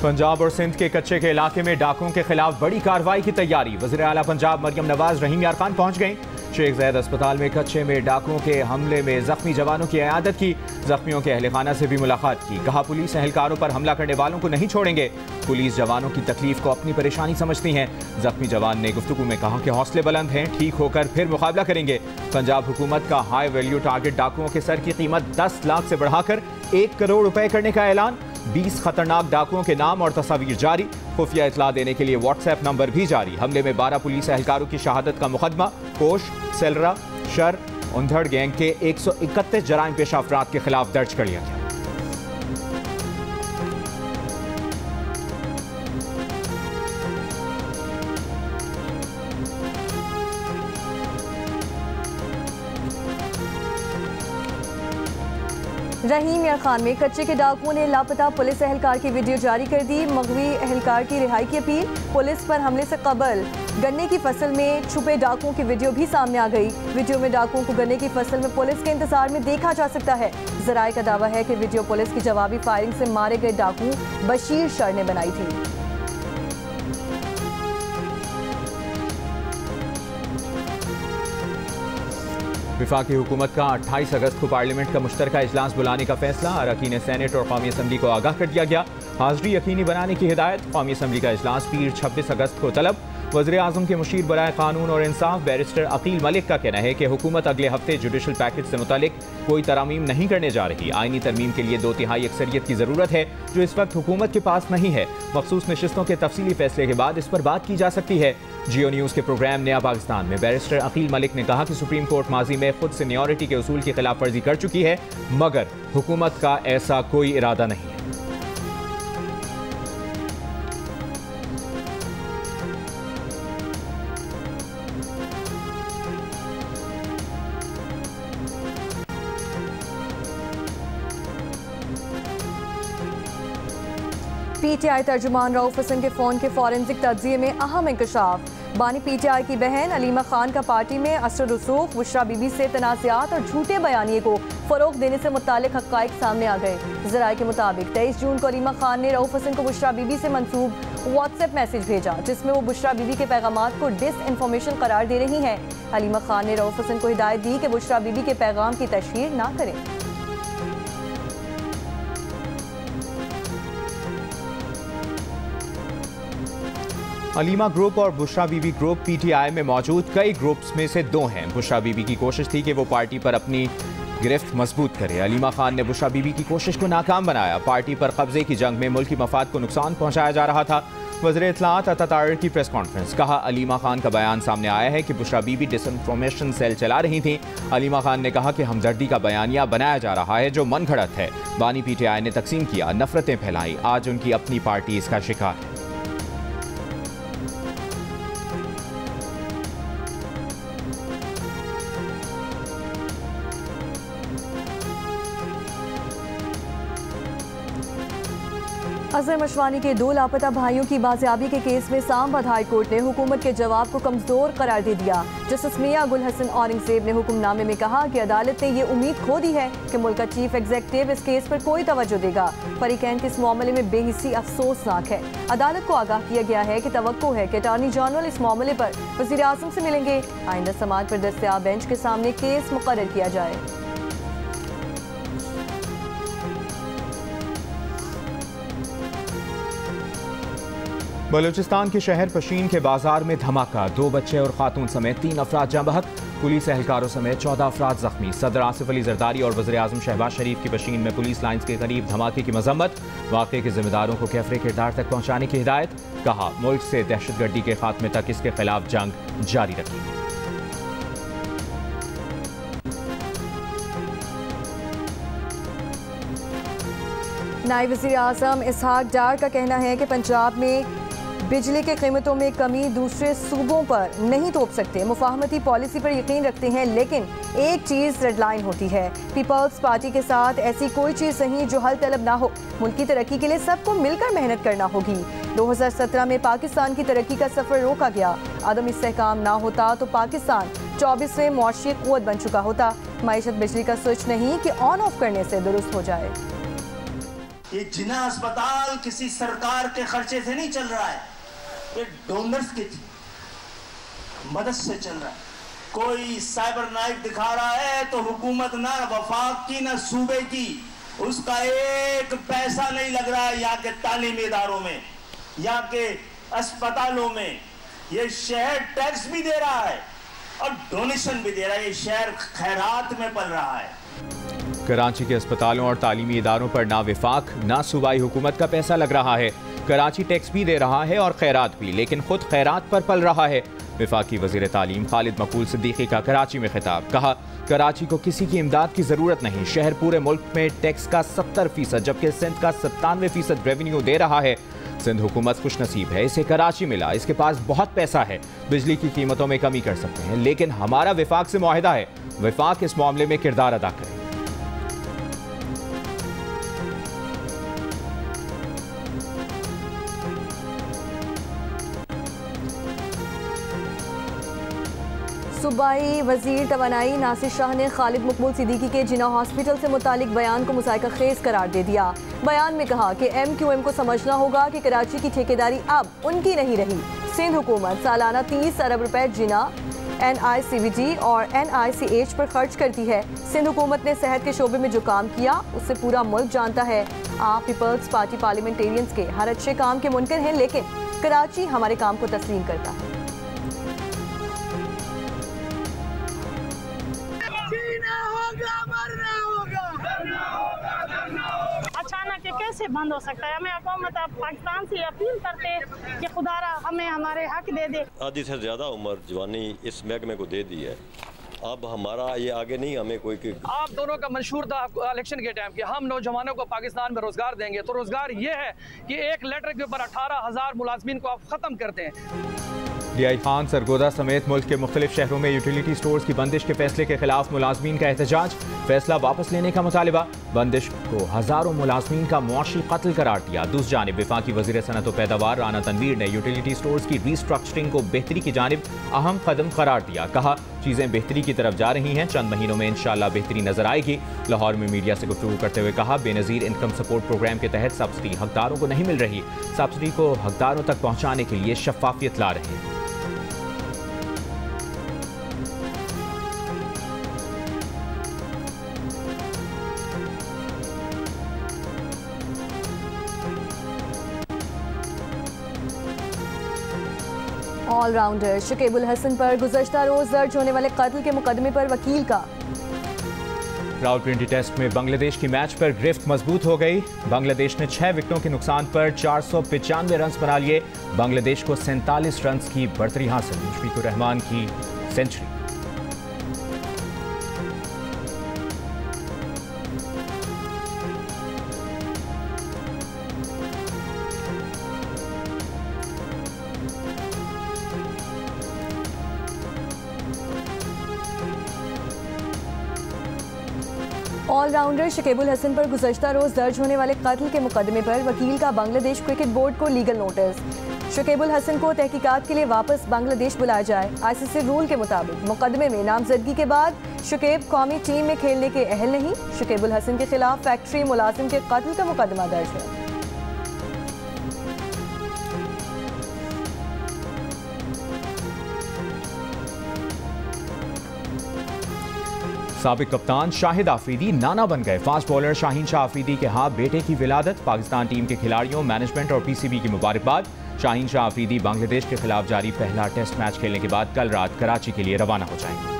पंजाब और सिंध के कच्चे के इलाके में डाकुओं के खिलाफ बड़ी कार्रवाई की तैयारी। वज़ीर आला पंजाब मरियम नवाज रहीम यार खान पहुंच गईं। शेख ज़ैद अस्पताल में कच्चे में डाकुओं के हमले में जख्मी जवानों की इयादत की। जख्मियों के अहल खाना से भी मुलाकात की। कहा पुलिस एहलकारों पर हमला करने वालों को नहीं छोड़ेंगे। पुलिस जवानों की तकलीफ को अपनी परेशानी समझती हैं। जख्मी जवान ने गुफ्तगू में कहा कि हौसले बुलंद हैं, ठीक होकर फिर मुकाबला करेंगे। पंजाब हुकूमत का हाई वैल्यू टारगेट डाकुओं के सर की कीमत 10 लाख से बढ़ाकर 1 करोड़ रुपए करने का ऐलान। 20 खतरनाक डाकुओं के नाम और तस्वीर जारी। खुफिया इतला देने के लिए व्हाट्सएप नंबर भी जारी। हमले में 12 पुलिस एहलकारों की शहादत का मुकदमा कोश, सेलरा, शर, उंधड़ गैंग के 131 जराइम पेशा अफराद के खिलाफ दर्ज कर लिया गया। रहीम यार खान में कच्चे के डाकुओं ने लापता पुलिस एहलकार की वीडियो जारी कर दी। मगवी एहलकार की रिहाई की अपील। पुलिस पर हमले से कबल गन्ने की फसल में छुपे डाकुओं की वीडियो भी सामने आ गई। वीडियो में डाकुओं को गन्ने की फसल में पुलिस के इंतजार में देखा जा सकता है। जराये का दावा है कि वीडियो पुलिस की जवाबी फायरिंग से मारे गए डाकू बशीर शर ने बनाई थी। वफाकी हुकूमत का 28 अगस्त को पार्लियामेंट का मुश्तरका इजलास बुलाने का फैसला। अरकान सेनेट और कौमी असम्बली को आगाह कर दिया गया। हाजिरी यकीनी बनाने की हिदायत। कौमी असम्बली का इजलास पीर 26 अगस्त को तलब। वज़ीर आज़म के मुशीर बराए कानून और इंसाफ बैरिस्टर अकील मलिक का कहना है कि हुकूमत अगले हफ्ते जुडिशल पैकेज से मुतालिक कोई तरामीम नहीं करने जा रही। आईनी तरमीम के लिए 2/3 अक्सरियत की ज़रूरत है, जो इस वक्त हुकूमत के पास नहीं है। मखसूस नशिस्तों के तफसीली फैसले के बाद इस पर बात की जा सकती है। जियो न्यूज़ के प्रोग्राम नया पाकिस्तान में बैरिस्टर अकील मलिक ने कहा कि सुप्रीम कोर्ट माजी में खुद सीनियरिटी के उसूल की खिलाफ वर्जी कर चुकी है, मगर हुकूमत का ऐसा कोई इरादा नहीं है। पीटीआई तर्जुमान रऊफ हसन के फोन के फॉरेंसिक तज्जिये में अहम इंकशाफ। बानी पीटीआई की बहन अलीमा खान का पार्टी में असर रसूख, बुशरा बीबी से तनाज़ात और झूठे बयानिए को फरोग देने से मुतालिक हक़ाइक़ सामने आ गए। ज़राए के मुताबिक 23 जून को अलीमा खान ने रऊफ हसन को बुशरा बीबी से मंसूब व्हाट्सएप मैसेज भेजा, जिसमें वो बुशरा बीबी के पैगामात को डिसइंफॉर्मेशन करार दे रही हैं। अलीमा खान ने रऊफ हसन को हिदायत दी कि बुशरा बीबी के पैगाम की तशहीर ना करें। अलीमा ग्रुप और बुशरा बीबी ग्रुप पीटीआई में मौजूद कई ग्रुप्स में से दो हैं। बुशरा बीबी की कोशिश थी कि वो पार्टी पर अपनी गिरफ्त मजबूत करे। अलीमा खान ने बुशरा बीबी की कोशिश को नाकाम बनाया। पार्टी पर कब्जे की जंग में मुल्की मफाद को नुकसान पहुंचाया जा रहा था। वज़ीर इत्तलाआत अता ताहिर की प्रेस कॉन्फ्रेंस। कहा अलीमा खान का बयान सामने आया है कि बुशरा बीबी डिसइंफॉर्मेशन सेल चला रही थी। अलीमा खान ने कहा कि हमदर्दी का बयानिया बनाया जा रहा है जो मन घड़त है। बानी पीटीआई ने तकसीम किया, नफरतें फैलाई। आज उनकी अपनी पार्टी इसका शिकार है। अजहर मशवानी के 2 लापता भाइयों की बाजियाबी के केस में इस्लामाबाद हाई कोर्ट ने हुकूमत के जवाब को कमजोर करार दे दिया। जस्टिस मियां गुल हसन औरंगजेब ने हुक्मनामे में कहा कि अदालत ने ये उम्मीद खो दी है कि मुल्क का चीफ एग्जीक्यूटिव इस केस पर कोई तवज्जो देगा। फरीकैन के इस मामले में बेहिसी अफसोसनाक है। अदालत को आगाह किया गया है कि तवक्को है कि अटॉर्नी जनरल इस मामले पर वज़ीर आज़म से मिलेंगे। आइंदा समाअत पर दस्तयाब बेंच के सामने केस मुकर्रर किया जाए। बलूचिस्तान के शहर पशीन के बाजार में धमाका। 2 बच्चे और खातून समेत 3 अफराद जाँ बहक। पुलिस एहलकारों समेत 14 अफराद जख्मी। सदर आसिफ अली जरदारी और वज़ीर आज़म शहबाज शरीफ की पशीन में पुलिस लाइन्स के करीब धमाके की मजम्मत। वाक़े के जिम्मेदारों को कैफरे किरदार तक पहुँचाने की हिदायत। कहा मुल्क से दहशतगर्दी के खात्मे तक इसके खिलाफ जंग जारी रखेंगे। नायब वज़ीर आज़म इसहाक डार का कहना है कि पंजाब में बिजली की कीमतों में कमी दूसरे सूबों पर नहीं थोप सकते। मुफाहमती पॉलिसी पर यकीन रखते हैं, लेकिन एक चीज़ रेड लाइन होती है। पीपल्स पार्टी के साथ ऐसी कोई चीज़ नहीं जो हल तलब ना हो। मुल्क की तरक्की के लिए सबको मिलकर मेहनत करना होगी। 2017 में पाकिस्तान की तरक्की का सफ़र रोका गया। अदम इस्तेहकाम ना होता तो पाकिस्तान 24वें मुआशी क़ुव्वत बन चुका होता। मईशत बिजली का स्विच नहीं कि ऑन ऑफ करने से दुरुस्त हो जाए। ये जिना अस्पताल किसी सरकार के खर्चे से नहीं चल रहा है, ये डोनर्स की मदद से चल रहा है। कोई साइबर नाइफ दिखा रहा है तो हुकूमत ना वफाक की ना सूबे की, उसका एक पैसा नहीं लग रहा है। यहाँ के तालीमी इदारों में, यहाँ के अस्पतालों में ये शहर टैक्स भी दे रहा है और डोनेशन भी दे रहा है। ये शहर खैरात में पल रहा है। कराची के अस्पतालों और तालीमी इदारों पर ना विफाक ना सूबाई हुकूमत का पैसा लग रहा है। कराची टैक्स भी दे रहा है और खैरात भी, लेकिन खुद खैरात पर पल रहा है। विफाकी वज़ीर तालीम खालिद मकबूल सिद्दीकी का कराची में खिताब। कहा, कराची को किसी की इमदाद की ज़रूरत नहीं। शहर पूरे मुल्क में टैक्स का 70% जबकि सिंध का 97% रेवेन्यू दे रहा है। सिंध हुकूमत खुशनसीब है, इसे कराची मिला, इसके पास बहुत पैसा है, बिजली की कीमतों में कमी कर सकते हैं। लेकिन हमारा विफाक से मुआहिदा है, विफाक इस मामले में किरदार अदा करे। सूबाई वजीर तवानाई नासिर शाह ने खालिद मकबूल सिद्दीकी के जिना हॉस्पिटल से मुतालिक बयान को मुसाइका खेज करार दे दिया। बयान में कहा कि MQM को समझना होगा कि कराची की ठेकेदारी अब उनकी नहीं रही। सिंध हुकूमत सालाना 30 अरब रुपए जिना, NICVD और NICH पर खर्च करती है। सिंध हुकूमत ने सेहत के शोबे में जो काम किया उससे पूरा मुल्क जानता है। आप पीपल्स पार्टी पार्लियामेंटेरियंस के हर अच्छे काम के मुनकर हैं, लेकिन कराची हमारे काम को तस्लीम करता है। अचानक ये कैसे बंद हो सकता है? हमें हुकूमत पाकिस्तान से अपील करते हैं कि खुदारा हमें हमारे हक दे दे। आधी से ज़्यादा उम्र जवानी इस महकमे को दे दी है। अब हमारा ये आगे नहीं, हमें कोई आप दोनों का मंशूर था इलेक्शन के टाइम कि हम नौजवानों को पाकिस्तान में रोजगार देंगे, तो रोजगार ये है कि एक लेटर के ऊपर 18,000 मुलाजमीन को आप ख़त्म करते हैं। DI खान सरगोदा समेत मुल्क के मुख्तलिफ शहरों में यूटिलिटी स्टोर्स की बंदिश के फैसले के खिलाफ मुलाजमीन का एहतजाज, फैसला वापस लेने का मुतालिबा। बंदिश को हजारों मुलाजमीन का मुआशी कत्ल करार दिया। दूसरी जानिब विफाकी वज़ीर सनअत व पैदावार राना तनवीर ने यूटिलिटी स्टोर्स की रीस्ट्रक्चरिंग को बेहतरी की जानिब अहम कदम करार दिया। कहा, चीज़ें बेहतरी की तरफ जा रही हैं, चंद महीनों में इंशाअल्लाह बेहतरी नजर आएगी। लाहौर में मीडिया से गुफ्तगू करते हुए कहा, बेनज़ीर इनकम सपोर्ट प्रोग्राम के तहत सब्सिडी हकदारों को नहीं मिल रही। सब्सिडी को हकदारों तक पहुँचाने के लिए शफाफियत ला रहे हैं। ऑलराउंडर शकीबुल हसन पर गुज़श्ता रोज दर्ज होने वाले कत्ल के मुकदमे पर वकील का। रावलपिंडी टेस्ट में बांग्लादेश की मैच पर गिरफ्त मजबूत हो गई। बांग्लादेश ने 6 विकेटों के नुकसान पर 495 रन बना लिए। बांग्लादेश को 47 रन की बढ़तरी हासिल। मुशफिकुर रहमान की सेंचुरी। ऑलराउंडर शकीबुल हसन पर गुज़श्ता रोज दर्ज होने वाले कत्ल के मुकदमे पर वकील का बांग्लादेश क्रिकेट बोर्ड को लीगल नोटिस। शकीबुल हसन को तहकीकात के लिए वापस बांग्लादेश बुलाया जाए। ICC रूल के मुताबिक मुकदमे में नामजदगी के बाद शकीब कौमी टीम में खेलने के अहल नहीं। शकीबुल हसन के खिलाफ फैक्ट्री मुलाजिम के कत्ल का मुकदमा दर्ज है। साबिक कप्तान शाहिद आफरीदी नाना बन गए। फास्ट बॉलर शाहीन शाह आफरीदी के हाथ बेटे की विलादत। पाकिस्तान टीम के खिलाड़ियों, मैनेजमेंट और PCB की मुबारकबाद। शाहीन शाह आफरीदी बांग्लादेश के खिलाफ जारी पहला टेस्ट मैच खेलने के बाद कल रात कराची के लिए रवाना हो जाएंगे।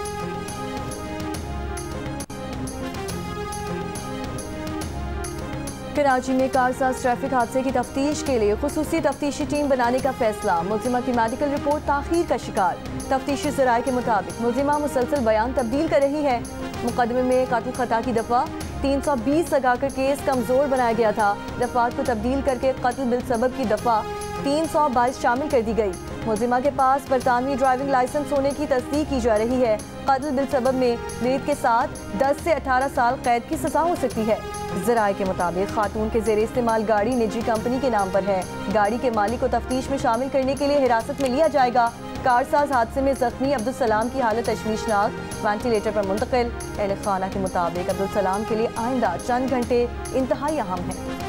कराची में कारसाज ट्रैफिक हादसे की तफ्तीश के लिए खुसूसी तफ्तीशी टीम बनाने का फैसला। मुलजिमा की मेडिकल रिपोर्ट ताखीर का शिकार। तफ्तीशी ज़राए के मुताबिक मुलजिमा मुसलसल बयान तब्दील कर रही है। मुकदमे में कातिल खता की दफ़ा 320 लगाकर केस कमज़ोर बनाया गया था। दफ़ात को तब्दील करके कत्ल बिलसबब की दफ़ा 322 शामिल कर दी गई। मुलजिमा के पास बरतानवी ड्राइविंग लाइसेंस होने की तस्दीक की जा रही है। कत्ल बिलसबब में रेत के साथ 10 से 18 साल कैद की सज़ा हो सकती है। ज़राए के मुताबिक खातून के ज़ेरे इस्तेमाल गाड़ी निजी कंपनी के नाम पर है। गाड़ी के मालिक को तफ्तीश में शामिल करने के लिए हिरासत में लिया जाएगा। कारसाज हादसे में जख्मी अब्दुल सलाम की हालत तशवीशनाक, वेंटिलेटर पर मुंतकिल। अहल खाना के मुताबिक अब्दुल सलाम के लिए आइंदा चंद घंटे इंतहाई अहम है।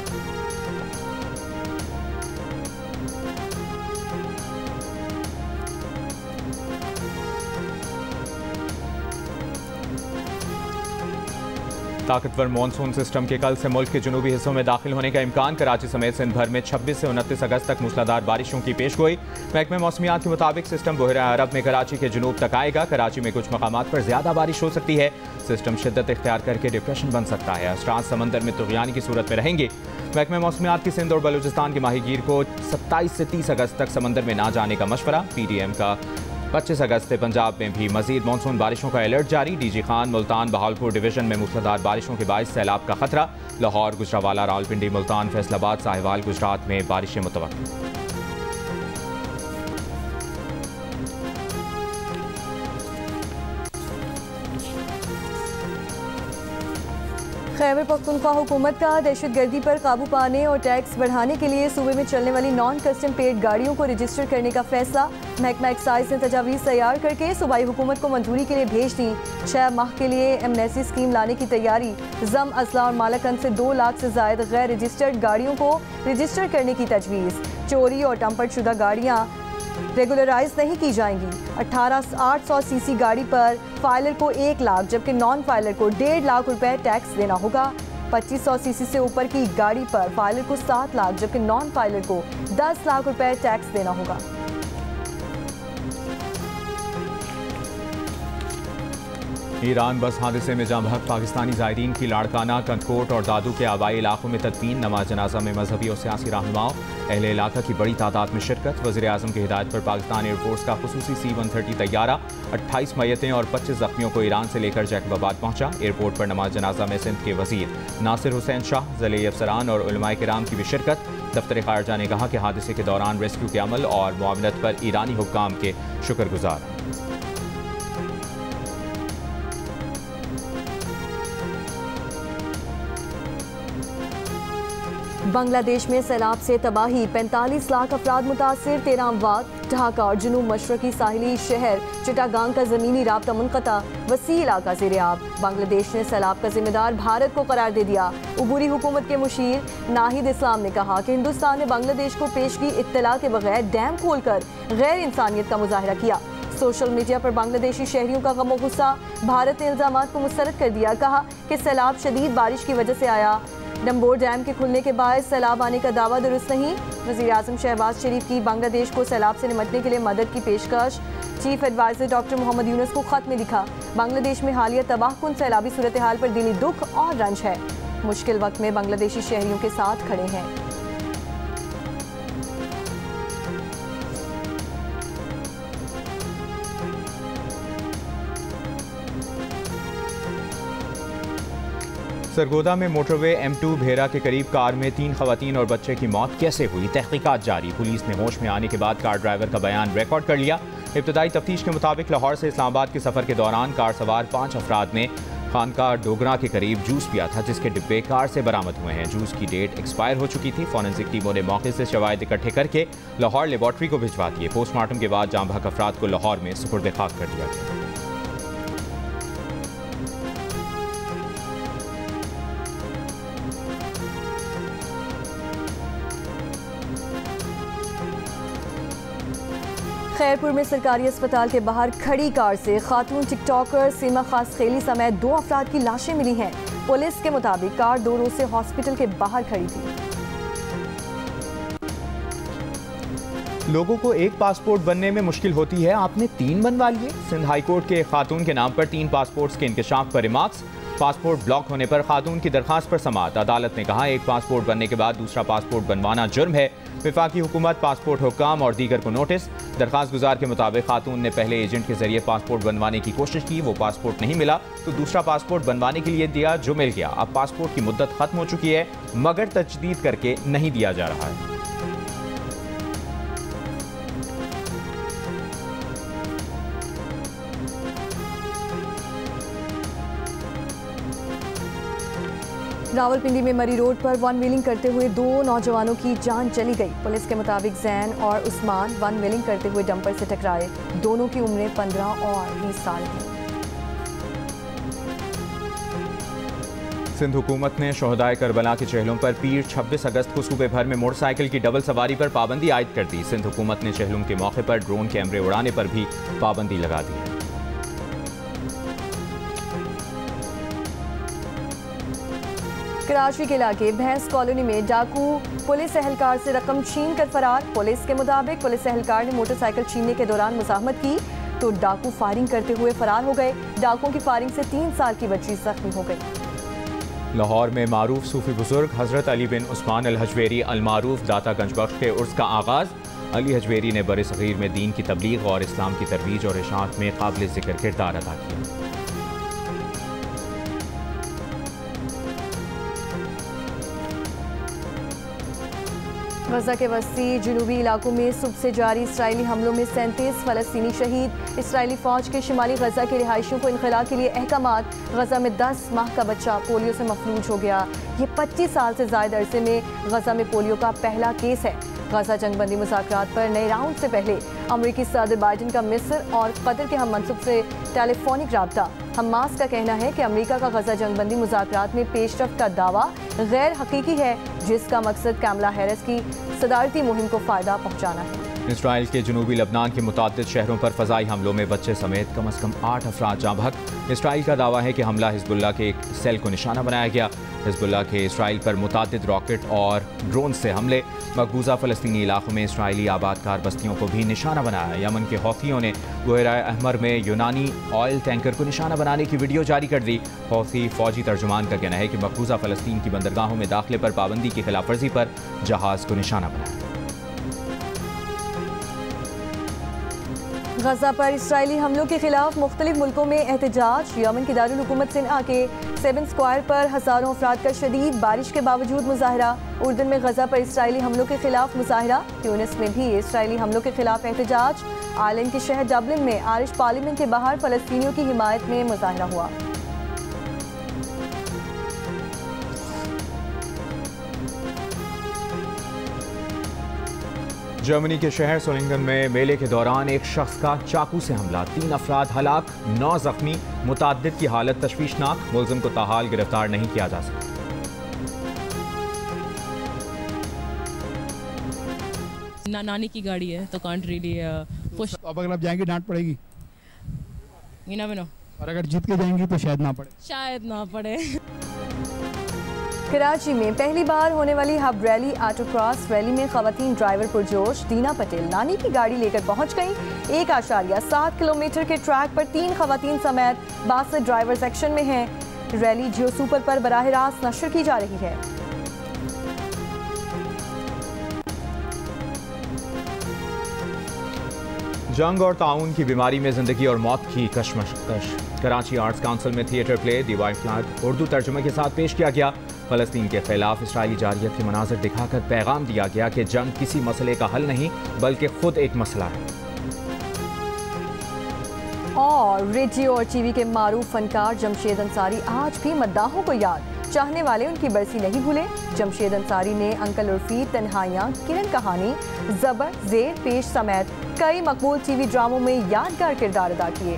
ताकतवर मानसून सिस्टम के कल से मुल्क के जुनूबी हिस्सों में दाखिल होने का इम्कान। कराची समेत सिंध भर में 26 से 29 अगस्त तक मूसलाधार बारिशों की पेशगोई। महकमे मौसमियात के मुताबिक सिस्टम बहरा अरब में कराची के जुनूब तक आएगा। कराची में कुछ मकामात पर ज्यादा बारिश हो सकती है। सिस्टम शिद्दत इख्तियार करके डिप्रेशन बन सकता है। असरात समंदर में तुग़यानी की सूरत में रहेंगे। महकमे मौसमियात की सिंध और बलूचिस्तान के माहीगीर को 27 से 30 अगस्त तक समंदर में ना जाने का मशवरा। PDM का 25 अगस्त से पंजाब में भी मजीद मानसून बारिशों का अलर्ट जारी। DG खान मुल्तान बहावलपुर डिवीजन में मूसलाधार बारिशों के बायस सैलाब का खतरा। लाहौर, गुजरावाला, रावलपिंडी, मुल्तान, फैसलाबाद, साहिवाल गुजरात में बारिशें मुतवक्किल। खैबर पख्तूनख्वा हुकूमत का दहशतगर्दी पर काबू पाने और टैक्स बढ़ाने के लिए सूबे में चलने वाली नॉन कस्टम पेड गाड़ियों को रजिस्टर करने का फैसला। महकमा एक्साइज ने तजावीज़ तैयार करके सूबाई हुकूमत को मंजूरी के लिए भेज दी। 6 माह के लिए एमनेसी स्कीम लाने की तैयारी। जम, असला और मालाकंद से 2 लाख से जायद गैर रजिस्टर्ड गाड़ियों को रजिस्टर करने की तजवीज़। चोरी और टम्पर्ड शुदा गाड़ियाँ रेगुलराइज नहीं की जाएंगी। 18,800 सीसी गाड़ी पर फाइलर को 1 लाख जबकि नॉन फाइलर को 1.5 लाख रुपए टैक्स देना होगा। 2500 सीसी से ऊपर की गाड़ी पर फाइलर को 7 लाख जबकि नॉन फाइलर को 10 लाख रुपए टैक्स देना होगा। ईरान बस हादसे में जाँ बहक पाकिस्तानी ज़ायरीन की लाड़काना, कंदकोट और दादू के आबाई इलाकों में तदफीन। नमाज जनाजा में मजहबी और सियासी रहनुमाओं, अहले इलाका की बड़ी तादाद में शिरकत। वज़ीर आज़म की हिदायत पर पाकिस्तान एयरफोर्स का खुसूसी C-130 तैयारा 28 मैयतें और 25 जख्मियों को ईरान से लेकर जैकबाबाद पहुंचा। एयरपोर्ट पर नमाज जनाजा में सिंध के वज़ीर नासिर हुसैन शाह, ज़िले अफसरान और उलमाए किराम की भी शिरकत। दफ्तर खारजा ने कहा कि हादसे के दौरान रेस्क्यू के अमल और मुआवनत पर ईरानी हुक्काम के शुक्रगुजार हैं। बांग्लादेश में सैलाब से तबाही, 45 लाख अफराद मुतासिर, 13 अमवात। ढाका और जुनूब मशरकी साहिली शहर चिटागांग का ज़मीनी राब्ता मुनक़ता, वसी इलाका ज़ेर-ए-आब। बांग्लादेश ने सैलाब का जिम्मेदार भारत को करार दे दिया। उबूरी हुकूमत के मुशीर नाहिद इस्लाम ने कहा कि हिंदुस्तान ने बांग्लादेश को पेशगी इत्तला के बगैर डैम खोलकर गैर इंसानियत का मुजाहरा किया। सोशल मीडिया पर बांग्लादेशी शहरियों का गम और गुस्सा, भारत ने इल्ज़ामात को मुस्तरद कर दिया। कहा कि सैलाब शदीद बारिश की वजह से आया। डम्बोर डैम के खुलने के बाद सैलाब आने का दावा दुरुस्त नहीं। वज़ीर आज़म शहबाज शरीफ की बांग्लादेश को सैलाब से निपटने के लिए मदद की पेशकश। Chief adviser doctor Mohammad Yunus को ख़त में लिखा, बांग्लादेश में हालिया तबाहकुन सैलाबी सूरत हाल पर दिली दुख और रंज है। मुश्किल वक्त में बांग्लादेशी शहरियों के साथ खड़े हैं। सरगोदा में मोटरवे M2 भेरा के करीब कार में 3 खवातीन और बच्चे की मौत कैसे हुई, तहकीकात जारी। पुलिस ने होश में आने के बाद कार ड्राइवर का बयान रिकॉर्ड कर लिया। इब्तदाई तफ्तीश के मुताबिक लाहौर से इस्लामाबाद के सफ़र के दौरान कार सवार 5 अफराद ने खानका डोगरा के करीब जूस पिया था, जिसके डिब्बे कार से बरामद हुए हैं। जूस की डेट एक्सपायर हो चुकी थी। फॉरेंसिक टीमों ने मौके से शवाहिद इकट्ठे करके लाहौर लेबॉर्ट्री को भिजवा दिए। पोस्टमार्टम के बाद जाँ बहक अफराद को लाहौर में सुपुर्द खाक कर दिया गया। खैरपुर में सरकारी अस्पताल के बाहर खड़ी कार से खातून टिकटॉकर सीमा खास खेली समेत 2 अफराद की लाशें मिली हैं। पुलिस के मुताबिक कार 2 रोज से हॉस्पिटल के बाहर खड़ी थी। लोगों को एक पासपोर्ट बनने में मुश्किल होती है, आपने 3 बनवा लिए। सिंध हाईकोर्ट के खातून के नाम पर 3 पासपोर्ट्स के इंकशाफ पर रिमार्क्स। पासपोर्ट ब्लॉक होने पर खातून की दरखास्त पर समाअत। अदालत ने कहा, एक पासपोर्ट बनने के बाद दूसरा पासपोर्ट बनवाना जुर्म है। विफाकी हुकूमत, पासपोर्ट हुक्काम और दीगर को नोटिस। दरखास्त गुजार के मुताबिक खातून ने पहले एजेंट के जरिए पासपोर्ट बनवाने की कोशिश की, वो पासपोर्ट नहीं मिला तो दूसरा पासपोर्ट बनवाने के लिए दिया, जो मिल गया। अब पासपोर्ट की मुद्दत खत्म हो चुकी है मगर तजदीद करके नहीं दिया जा रहा है। रावलपिंडी में मरी रोड पर वन व्हीलिंग करते हुए 2 नौजवानों की जान चली गई। पुलिस के मुताबिक जैन और उस्मान वन व्हीलिंग करते हुए डंपर से टकराए। दोनों की उम्रें 15 और 20 साल हैं। सिंध हुकूमत ने शोहदाए करबला के चेहलों पर पीर 26 अगस्त को सूबे भर में मोटरसाइकिल की डबल सवारी पर पाबंदी आयद कर दी। सिंध हुकूमत ने चेहलों के मौके पर ड्रोन कैमरे उड़ाने पर भी पाबंदी लगा दी है। कराची के इलाके भैंस कॉलोनी में डाकू पुलिस एहलकार से रकम छीन कर फरार। पुलिस के मुताबिक पुलिस एहलकार ने मोटरसाइकिल छीनने के दौरान मुज़ाहमत की तो डाकू फायरिंग करते हुए फरार हो गए। डाकुओं की फायरिंग से 3 साल की बच्ची जख्मी हो गई। लाहौर में मारूफ सूफी बुजुर्ग हजरत अली बिन उस्मान अल हजवेरी अल मारूफ दाता गंजबख्श के उर्स का आगाज़। अली हजवेरी ने बरे सगीर में दीन की तबलीग और इस्लाम की तरवीज और इशाअत में काबिल ज़िक्र किरदार अदा किया। गजा के वस्ती जुनूबी इलाकों में सुबह से जारी इसराइली हमलों में 37 फ़लस्तीनी शहीद। इसराइली फ़ौज के शुमाली गजा के रिहायशियों को इनखला के लिए अहकामात। गजा में 10 माह का बच्चा पोलियो से मफलूज हो गया। ये 25 साल से ज़ायद अरसे में गजा में पोलियो का पहला केस है। गजा जंगबंदी मुज़ाकरात पर नए राउंड से पहले अमरीकी सदर बाइडन का मिस्र और कतर के हम मनसब से टेलीफोनिक राब्ता। हमास का कहना है कि अमेरिका का गजा जंगबंदी मुज़ाकरात में पेशरफ्त का दावा गैर हकीकी है, जिसका मकसद कैमला हैरिस की सदारती मुहिम को फ़ायदा पहुँचाना है। इसराइल के जनूबी लबनान के मुताद्दिद शहरों पर फ़ज़ाई हमलों में बच्चे समेत कम अज़ कम 8 अफराद जाँ बहक। इसराइल का दावा है कि हमला हिज़्बुल्लाह के एक सेल को निशाना बनाया गया। हिज़्बुल्लाह के इसराइल पर मुताद्दिद रॉकेट और ड्रोन से हमले मकबूजा फ़लस्तीनी इलाकों में इसराइली आबादकार बस्तियों को भी निशाना बनाया। यमन के हौथियों ने बहरा अहमर में यूनानी ऑयल टैंकर को निशाना बनाने की वीडियो जारी कर दी। हौथी फ़ौजी तर्जुमान का कहना है कि मकबूजा फ़लस्तीन की बंदरगाहों में दाखिले पर पाबंदी की खिलाफ वर्जी पर जहाज़ को निशाना बनाया। गजा पर इसराइली हमलों के खिलाफ मुख्तलिफ मुल्कों में एहतजाज। यमन की दारुल हुकूमत सिन्आ के 7 स्क्वायर पर हज़ारों अफराद का शदीद बारिश के बावजूद मुजाहरा। उर्दन में गजा पर इसराइली हमलों के खिलाफ मुजाहरा। ट्यूनिस में भी इसराइली हमलों के खिलाफ एहतजाज। आयरलैंड के शहर डबलिन में आयरिश पार्लियामेंट के बाहर फ़लस्तीनियों की हिमायत में मुजाहरा हुआ। जर्मनी के शहर सोलिंगन में मेले के दौरान एक शख्स का चाकू से हमला। 3 अफराद हलाक, 9 जख्मी। मुताद्दिद की हालत तशवीशनाक। मुलजिम को ताहाल गिरफ्तार नहीं किया जा सका। नानी की गाड़ी है तो कांट रियली पुश। अब अगर आप जाएंगे डांट पड़ेगी। You never know. और अगर जीत के जाएंगी तो शायद ना पड़े। शायद ना पड़े। कराची में पहली बार होने वाली hub rally auto cross rally में खवातीन ड्राइवर पुरजोश। दीना पटेल नानी की गाड़ी लेकर पहुंच गईं। 1.7 किलोमीटर के ट्रैक पर 3 खवातीन समेत 62 ड्राइवर सेक्शन में हैं। रैली जियो सुपर पर बराह रास्त नशर की जा रही है। जंग और ताउन की बीमारी में जिंदगी और मौत की कशमकश। कराची आर्ट्स काउंसिल में theatre play the white flag Urdu तर्जुमे के साथ पेश किया गया। फ़लस्तीन के खिलाफ इसराइली जारियत के मनाज़र दिखाकर पैगाम दिया गया कि जंग किसी मसले का हल नहीं बल्कि खुद एक मसला है। और रेडियो और टीवी के मारूफ फनकार जमशेद अंसारी आज भी मद्दाहों को याद। चाहने वाले उनकी बरसी नहीं भूले। जमशेद अंसारी ने अंकल उर्फी, तन्हाइयाँ, किरण कहानी, ज़बर, ज़ेर पेश समेत कई मकबूल टीवी ड्रामों में यादगार किरदार अदा किए।